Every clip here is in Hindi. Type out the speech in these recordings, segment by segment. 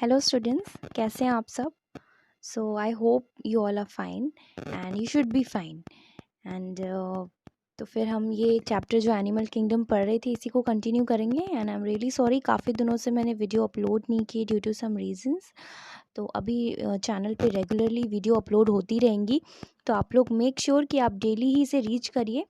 हेलो स्टूडेंट्स, कैसे हैं आप सब। So I hope you all are fine and you should be fine. And तो फिर हम ये चैप्टर जो एनिमल किंगडम पढ़ रहे थे इसी को कंटिन्यू करेंगे। And I am really sorry, काफ़ी दिनों से मैंने वीडियो अपलोड नहीं की ड्यू टू सम रीजंस। तो अभी चैनल पे रेगुलरली वीडियो अपलोड होती रहेंगी, तो आप लोग मेक श्योर कि आप डेली ही इसे रीच करिए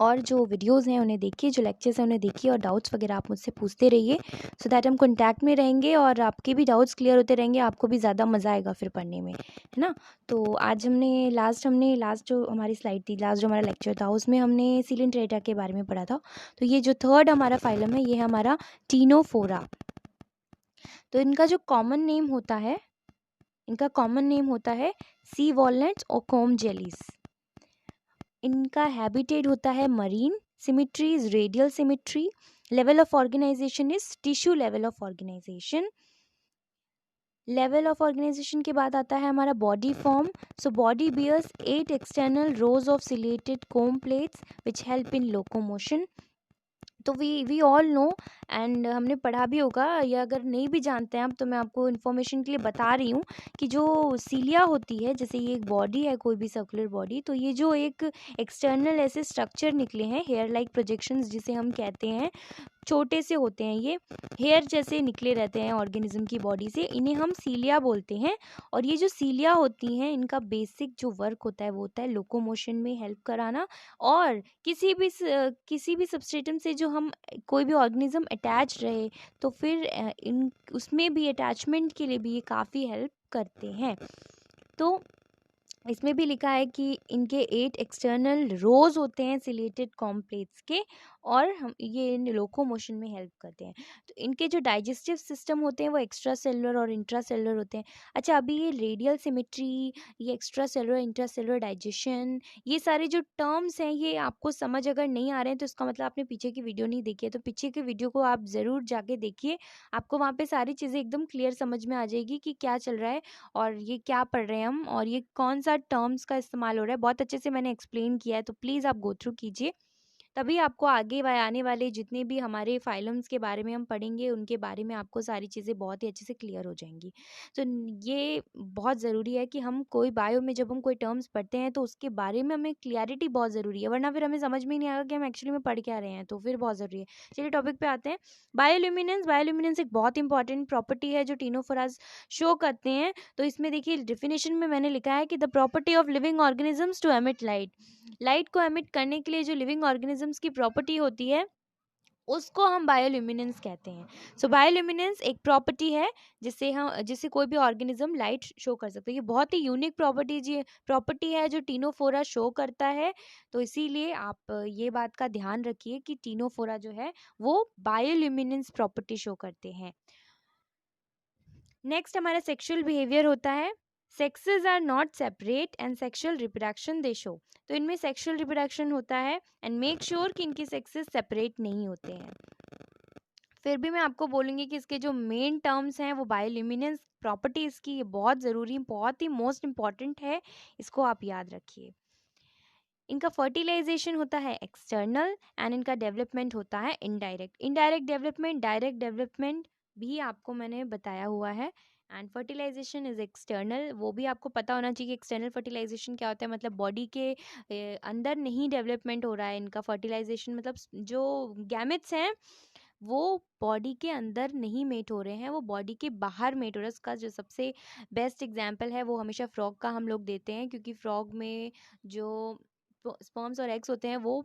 और जो वीडियोस हैं उन्हें देखिए, जो लेक्चर्स हैं उन्हें देखिए और डाउट्स वगैरह आप मुझसे पूछते रहिए, सो दैट हम कॉन्टैक्ट में रहेंगे और आपके भी डाउट्स क्लियर होते रहेंगे, आपको भी ज़्यादा मज़ा आएगा फिर पढ़ने में, है ना। तो आज हमने लास्ट जो हमारी स्लाइड थी, लास्ट जो हमारा लेक्चर था उसमें हमने सिलिंड्रेटा के बारे में पढ़ा था। तो ये जो थर्ड हमारा फाइलम है ये है हमारा टीनोफोरा। तो इनका जो कॉमन नेम होता है सी वॉलनट्स और कॉम जेलीज। इनका हैबिटेट होता है marine, symmetry is radial symmetry, level of organisation is tissue level of organisation. Level of organisation के बाद आता है हमारा body form. So body bears 8 external rows of ciliated comb plates which help in locomotion. तो वी ऑल नो एंड हमने पढ़ा भी होगा, या अगर नहीं भी जानते हैं आप तो मैं आपको इन्फॉर्मेशन के लिए बता रही हूँ कि जो सीलिया होती है, जैसे ये एक बॉडी है कोई भी सर्कुलर बॉडी, तो ये जो एक एक्सटर्नल ऐसे स्ट्रक्चर निकले हैं हेयर लाइक प्रोजेक्शंस जिसे हम कहते हैं, छोटे से होते हैं, ये हेयर जैसे निकले रहते हैं ऑर्गेनिज्म की बॉडी से, इन्हें हम सीलिया बोलते हैं। और ये जो सीलिया होती हैं इनका बेसिक जो वर्क होता है वो होता है लोकोमोशन में हेल्प कराना, और किसी भी सबस्ट्रेटम से जो हम कोई भी ऑर्गेनिज्म अटैच रहे तो फिर इन उसमें भी अटैचमेंट के लिए भी ये काफ़ी हेल्प करते हैं। तो इसमें भी लिखा है कि इनके 8 एक्सटर्नल रोज होते हैं सिलेटेड कॉम्प्लेट्स के, और हम ये इन लोकोमोशन में हेल्प करते हैं। तो इनके जो डाइजेस्टिव सिस्टम होते हैं वो एक्स्ट्रा सेलुलर और इंट्रा सेलुलर होते हैं। अच्छा, अभी ये रेडियल सिमेट्री, ये extra cellular, intra cellular digestion, ये सारे जो टर्म्स हैं ये आपको समझ अगर नहीं आ रहे हैं तो इसका मतलब आपने पीछे की वीडियो नहीं देखी है। तो पीछे की वीडियो को आप ज़रूर जाके देखिए, आपको वहाँ पे सारी चीज़ें एकदम क्लियर समझ में आ जाएगी कि क्या चल रहा है और ये क्या पढ़ रहे हैं हम और ये कौन सा टर्म्स का इस्तेमाल हो रहा है। बहुत अच्छे से मैंने एक्सप्लेन किया है, तो प्लीज़ आप गो थ्रू कीजिए, तभी आपको आगे आने वाले जितने भी हमारे फाइलम्स के बारे में हम पढ़ेंगे उनके बारे में आपको सारी चीज़ें बहुत ही अच्छे से क्लियर हो जाएंगी। तो ये बहुत ज़रूरी है कि हम कोई बायो में जब हम कोई टर्म्स पढ़ते हैं तो उसके बारे में हमें क्लियरिटी बहुत ज़रूरी है, वरना फिर हमें समझ में ही नहीं आएगा कि हम एक्चुअली में पढ़ क्या रहे हैं, तो फिर बहुत ज़रूरी है। चलिए टॉपिक पे आते हैं। बायोल्यूमिनेंस एक बहुत इंपॉर्टेंट प्रॉपर्टी है जो टीनोफोरास शो करते हैं। तो इसमें देखिए डिफिनेशन में मैंने लिखा है कि the property of living organisms to emit light को एमिट करने के लिए जो लिविंग ऑर्गेनिजम्स की प्रॉपर्टी होती है उसको हम बायोल्यूमिनेंस कहते हैं। सो बायोल्यूमिनेंस एक प्रॉपर्टी है जिससे कोई भी ऑर्गेनिज्म लाइट शो कर सकता है। ये बहुत ही यूनिक प्रॉपर्टी है जो टीनोफोरा शो करता है। तो इसीलिए आप ये बात का ध्यान रखिए कि टीनोफोरा जो है वो बायोल्यूमिनेंस प्रॉपर्टी शो करते हैं। नेक्स्ट हमारा सेक्सुअल बिहेवियर होता है। Sexes are not separate and sexual reproduction they show. तो इनमें सेक्सुअल रिप्रोडक्शन होता है एंड मेक श्योर कि इनके सेक्सेस सेपरेट नहीं होते हैं। फिर भी मैं आपको बोलूँगी कि इसके जो मेन टर्म्स हैं वो बायोल्यूमिनेंस प्रॉपर्टी इसकी ये बहुत ज़रूरी, बहुत ही मोस्ट इम्पॉर्टेंट है, इसको आप याद रखिए। इनका फर्टिलाइजेशन होता है एक्सटर्नल एंड इनका डेवलपमेंट होता है इनडायरेक्ट डेवलपमेंट, डायरेक्ट डेवलपमेंट भी आपको मैंने बताया हुआ है। एंड फर्टिलाइजेशन इज एक्सटर्नल, वो भी आपको पता होना चाहिए कि एक्सटर्नल फर्टिलाइजेशन क्या होता है, मतलब बॉडी के अंदर नहीं डेवलपमेंट हो रहा है इनका फर्टिलाइजेशन, मतलब जो गैमेट्स हैं वो बॉडी के अंदर नहीं मेट हो रहे हैं, वो बॉडी के बाहर मेट हो रहा है। उसका जो सबसे बेस्ट एग्जाम्पल है वो हमेशा फ्रॉग का हम लोग देते हैं, क्योंकि फ्रॉग में जो स्पर्म्स और एग्स होते हैं वो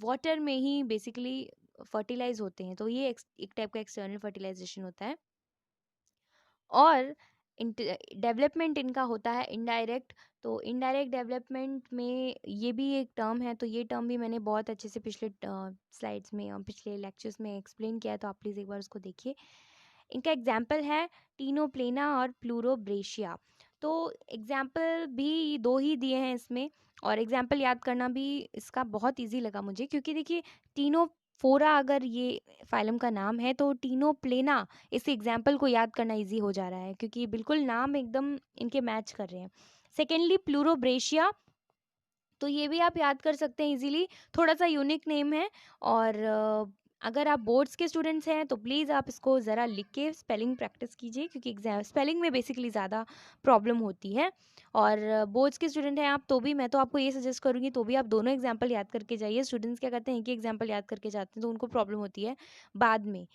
वाटर में ही बेसिकली फर्टिलाइज होते हैं। तो ये एक टाइप का एक्सटर्नल फर्टिलाइजेशन होता है। और डेवलपमेंट इनका होता है इनडायरेक्ट। तो इनडायरेक्ट डेवलपमेंट में ये भी एक टर्म है, तो ये टर्म भी मैंने बहुत अच्छे से पिछले स्लाइड्स में पिछले लेक्चर्स में एक्सप्लेन किया है, तो आप प्लीज़ एक बार उसको देखिए। इनका एग्जाम्पल है टीनोप्लेना और प्लूरोब्रेशिया। तो एग्जाम्पल भी दो ही दिए हैं इसमें, और एग्जाम्पल याद करना भी इसका बहुत इजी लगा मुझे, क्योंकि देखिए टीनोफोरा अगर ये फाइलम का नाम है तो टीनोप्लेना इस एग्जाम्पल को याद करना इजी हो जा रहा है, क्योंकि बिल्कुल नाम एकदम इनके मैच कर रहे हैं। सेकेंडली प्लूरोब्रेशिया, तो ये भी आप याद कर सकते हैं इजीली, थोड़ा सा यूनिक नेम है और अगर आप बोर्ड्स के स्टूडेंट्स हैं तो प्लीज़ आप इसको ज़रा लिख के स्पेलिंग प्रैक्टिस कीजिए, क्योंकि एग्जाम स्पेलिंग में बेसिकली ज़्यादा प्रॉब्लम होती है। और बोर्ड्स के स्टूडेंट हैं आप तो भी मैं तो आपको ये सजेस्ट करूँगी तो भी आप दोनों एग्जाम्पल याद करके जाइए। स्टूडेंट्स क्या करते हैं, एक ही एग्जाम्पल याद करके जाते हैं तो उनको प्रॉब्लम होती है बाद में।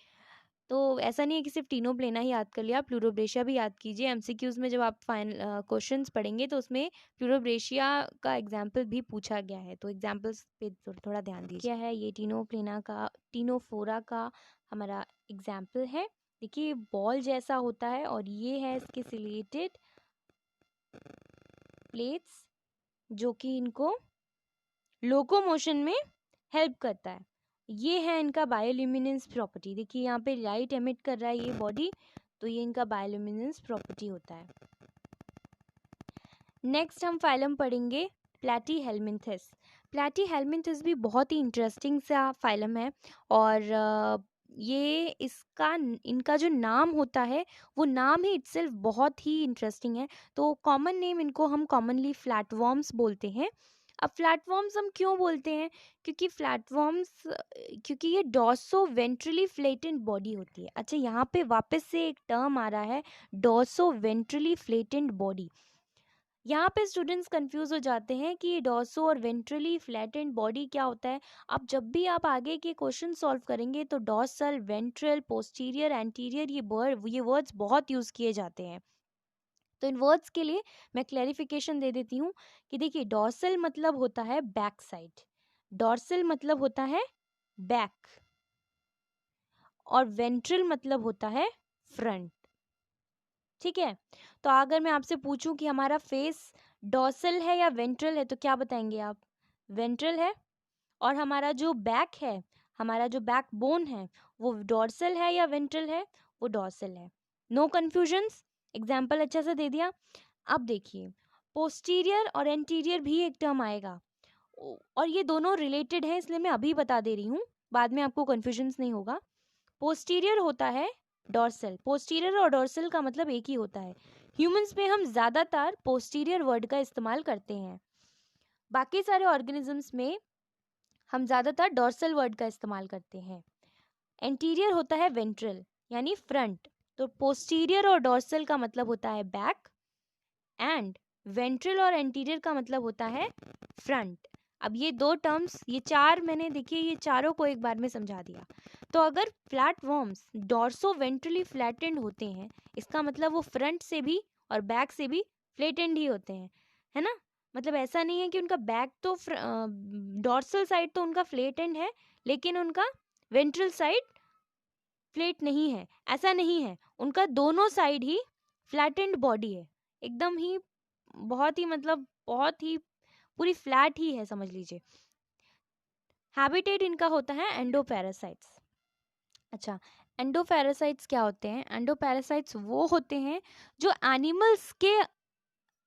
तो ऐसा नहीं है कि सिर्फ टीनो प्लेना ही याद कर लिया, प्लूरोब्रेशिया भी याद कीजिए। एमसीक्यूज में जब आप फाइनल क्वेश्चंस पढ़ेंगे तो उसमें प्लूरोब्रेशिया का एग्जाम्पल भी पूछा गया है, तो एग्जाम्पल्स पे थोड़ा ध्यान दीजिए। क्या है ये टीनो प्लेना का, टीनोफोरा का हमारा एग्जाम्पल है। देखिए बॉल जैसा होता है और ये है इसके सिलेटेड प्लेट्स जो कि इनको लोकोमोशन में हेल्प करता है। ये है इनका बायोल्यूमिनेंस प्रॉपर्टी। देखिए यहाँ पे लाइट एमिट कर रहा है ये बॉडी, तो ये इनका बायोल्यूमिनेंस प्रॉपर्टी होता है। नेक्स्ट हम फाइलम पढ़ेंगे प्लैटीहेल्मिन्थस। प्लैटीहेल्मिन्थस भी बहुत ही इंटरेस्टिंग सा फाइलम है और ये इनका जो नाम होता है वो नाम ही इटसेल्फ बहुत ही इंटरेस्टिंग है। तो कॉमन नेम इनको हम कॉमनली फ्लैटवर्म्स बोलते हैं। अब फ्लैटवर्म्स हम क्यों बोलते हैं, क्योंकि ये डॉर्सो वेंट्रली फ्लैटेंड बॉडी होती है। अच्छा यहाँ पे वापस से एक टर्म आ रहा है, डॉर्सो वेंट्रली फ्लैटेंड बॉडी। यहाँ पे स्टूडेंट्स कंफ्यूज हो जाते हैं कि ये डॉर्सो और वेंट्रली फ्लैटेंड बॉडी क्या होता है। अब जब भी आप आगे के क्वेश्चन सॉल्व करेंगे तो डॉर्सल, वेंट्रल, पोस्टीरियर, एंटीरियर ये वर्ड्स बहुत यूज किए जाते हैं। तो इन वर्ड्स के लिए मैं क्लैरिफिकेशन दे देती हूँ कि देखिए डॉर्सल मतलब होता है बैक साइड, डॉर्सल मतलब होता है बैक, और वेंट्रल मतलब होता है फ्रंट। ठीक है, तो अगर मैं आपसे पूछूं कि हमारा फेस डॉर्सल है या वेंट्रल है तो क्या बताएंगे आप? वेंट्रल है। और हमारा जो बैक है, हमारा जो बैक बोन है वो डॉर्सल है या वेंट्रल है? वो डॉर्सल है। नो कंफ्यूजन्स, एग्जाम्पल अच्छा सा दे दिया। अब देखिए पोस्टीरियर और एंटीरियर भी एक टर्म आएगा और ये दोनों रिलेटेड है, इसलिए मैं अभी बता दे रही हूँ, बाद में आपको कंफ्यूजन्स नहीं होगा। पोस्टीरियर होता है डॉर्सल, पोस्टीरियर और डॉर्सल का मतलब एक ही होता है। ह्यूमंस में हम ज़्यादातर पोस्टीरियर वर्ड का इस्तेमाल करते हैं, बाकी सारे ऑर्गेनिजम्स में हम ज़्यादातर डॉर्सल वर्ड का इस्तेमाल करते हैं। एंटीरियर होता है वेंट्रल यानी फ्रंट, तो पोस्टीरियर और डॉर्सल का मतलब होता है बैक एंड वेंट्रल और एंटीरियर का मतलब होता है फ्रंट। अब ये दो टर्म्स, ये चार मैंने देखिए ये चारों को एक बार में समझा दिया। तो अगर flat worms dorso ventrally flattened होते हैं, इसका मतलब वो फ्रंट से भी और बैक से भी फ्लैटेंड ही होते हैं, है ना। मतलब ऐसा नहीं है कि उनका बैक तो डॉर्सल साइड तो उनका फ्लैटेंड है लेकिन उनका वेंट्रल साइड फ्लैट नहीं है, ऐसा नहीं है। उनका दोनों साइड ही फ्लैटेंड बॉडी है, एकदम ही बहुत ही मतलब बहुत ही पूरी फ्लैट ही है समझ लीजिए। हैबिटेट इनका होता है एंडोपैरासाइट्स। अच्छा एंडोपैरासाइट्स क्या होते हैं? एंडोपैरासाइट्स वो होते हैं जो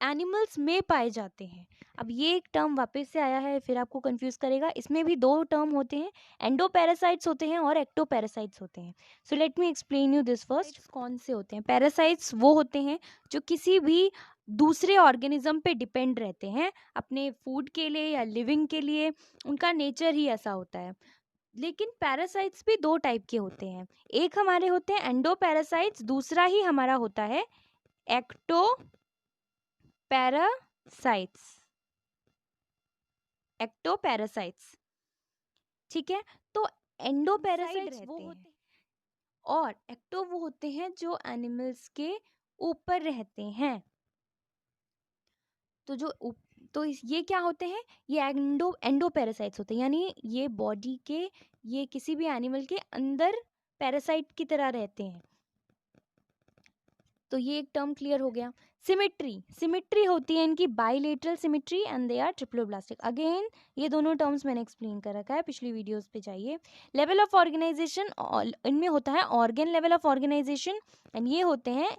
एनिमल्स में पाए जाते हैं। अब ये एक टर्म वापस से आया है फिर आपको कंफ्यूज करेगा, इसमें भी दो टर्म होते हैं, एंडोपैरासाइट्स होते हैं और एक्टोपैरासाइट्स होते हैं। So let me explain you this first. कौन से होते हैं? पैरासाइट्स वो होते हैं जो किसी भी दूसरे ऑर्गेनिज्म पे डिपेंड रहते हैं अपने फूड के लिए या लिविंग के लिए, उनका नेचर ही ऐसा होता है। लेकिन पैरासाइट्स भी दो टाइप के होते हैं, एक हमारे होते हैं एंडोपैरासाइट्स, दूसरा ही हमारा होता है एक्टो पैरासाइट्स, एक्टोपैरासाइट्स। ठीक है, तो एंडोपैरासाइट्स वो होते हैं और एक्टो वो होते हैं जो एनिमल्स के ऊपर रहते हैं। तो ये क्या होते हैं? ये एंडोपैरासाइट्स होते हैं, यानी ये बॉडी के, ये किसी भी एनिमल के अंदर पैरासाइट की तरह रहते हैं। तो ये एक टर्म क्लियर हो गया। सिमेट्री होती है इनकी bilateral symmetry and they are triploblastic. Again ये दोनों टर्म्स मैंने एक्सप्लेन कर रखा है, पिछली वीडियोस पे जाइए। लेवल ऑफ ऑर्गेनाइजेशन इनमें होता है organ level of organisation and ये होते हैं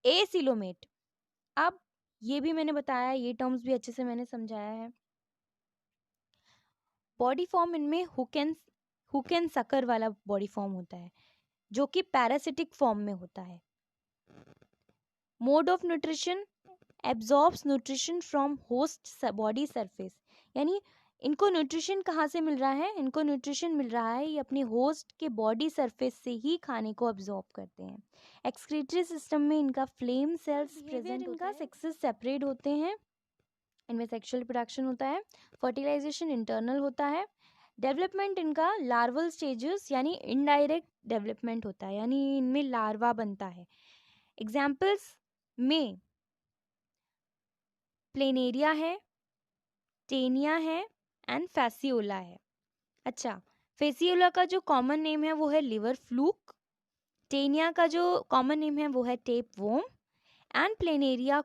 एसिलोमेट। अब ये भी मैंने बताया, ये टर्म्स भी अच्छे से मैंने समझाया है। बॉडी फॉर्म इनमें हुक एंड सकर वाला बॉडी फॉर्म होता है जो कि पैरासिटिक फॉर्म में होता है। Mode of nutrition absorbs nutrition from host body surface, यानी इनको न्यूट्रिशन कहाँ से मिल रहा है? इनको न्यूट्रिशन मिल रहा है, ये अपने होस्ट के बॉडी सरफेस से ही खाने को अब्जॉर्ब करते हैं। एक्सक्रीटरी सिस्टम में इनका फ्लेम सेल्स प्रेजेंट होता है, सेक्सेस सेपरेट होते हैं, इनमें सेक्सुअल प्रोडक्शन होता है, फर्टिलाइजेशन इंटरनल होता है, डेवलपमेंट इनका लार्वल स्टेजेस यानी इनडायरेक्ट डेवलपमेंट होता है, यानी इनमें लार्वा बनता है। एग्जाम्पल्स में प्लेनेरिया है, टेनिया है एंड फैसियोला है। अच्छा, फेसियोला का जो कॉमन नेम है वो है लिवर फ्लूक, टेनिया का जो कॉमन नेम है वो है टेप वोम, एंड प्लेनेरिया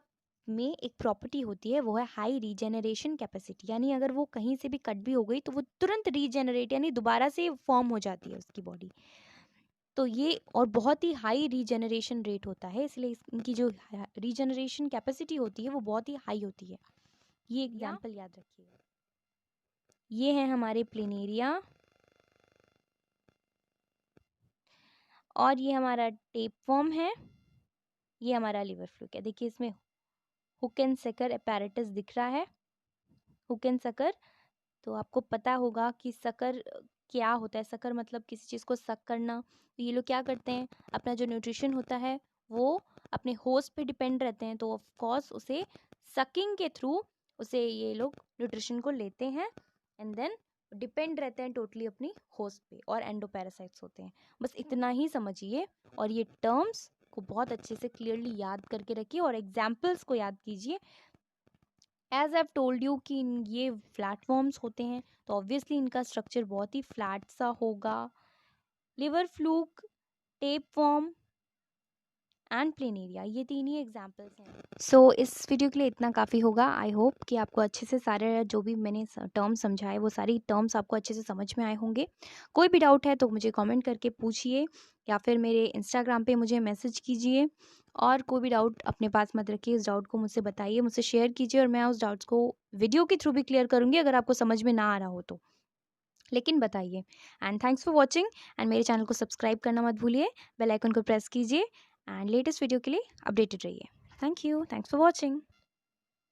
में एक प्रॉपर्टी होती है वो है हाई रीजेनरेशन कैपेसिटी, यानी अगर वो कहीं से भी कट भी हो गई तो वो तुरंत रीजेनरेट यानी दोबारा से फॉर्म हो जाती है उसकी बॉडी। तो ये और बहुत ही हाई रीजेनरेशन रेट होता है, इसलिए इनकी जो रीजेनरेशन कैपेसिटी होती है वो बहुत ही हाई होती है। ये एग्जाम्पल याद रखिएगा। ये है हमारे प्लेनेरिया और ये हमारा टेप फॉर्म है, ये हमारा लिवर फ्लूक है। देखिए इसमें हुक एंड सकर अपैरेटस दिख रहा है, हुक एंड सकर। तो आपको पता होगा कि सकर क्या होता है, सकर मतलब किसी चीज़ को सक करना। तो ये लोग क्या करते हैं, अपना जो न्यूट्रिशन होता है वो अपने होस्ट पे डिपेंड रहते हैं, तो ऑफ कोर्स उसे सकिंग के थ्रू उसे ये लोग न्यूट्रिशन को लेते हैं एंड देन डिपेंड रहते हैं टोटली अपनी होस्ट पे, और एंडोपैरासाइट्स होते हैं। बस इतना ही समझिए और ये टर्म्स को बहुत अच्छे से क्लियरली याद करके रखिए और एग्जाम्पल्स को याद कीजिए। एज आई टोल्ड यू कि ये प्लेटफॉर्म्स होते हैं तो ऑब्वियसली इनका स्ट्रक्चर बहुत ही फ्लैट सा होगा। Liver fluke, tape form and planaria, ये तीन ही एग्जाम्पल्स हैं। सो इस वीडियो के लिए इतना काफ़ी होगा। आई होप कि आपको अच्छे से सारे जो भी मैंने टर्म्स समझाए वो सारी टर्म्स आपको अच्छे से समझ में आए होंगे। कोई भी डाउट है तो मुझे कमेंट करके पूछिए या फिर मेरे इंस्टाग्राम पे मुझे मैसेज कीजिए, और कोई भी डाउट अपने पास मत रखिए, इस डाउट को मुझसे बताइए, मुझसे शेयर कीजिए और मैं उस डाउट्स को वीडियो के थ्रू भी क्लियर करूँगी अगर आपको समझ में ना आ रहा हो तो, लेकिन बताइए। And thanks for watching, and मेरे चैनल को सब्सक्राइब करना मत भूलिए, बेल आइकन को प्रेस कीजिए एंड लेटेस्ट वीडियो के लिए अपडेटेड रहिए। Thank you, thanks for watching.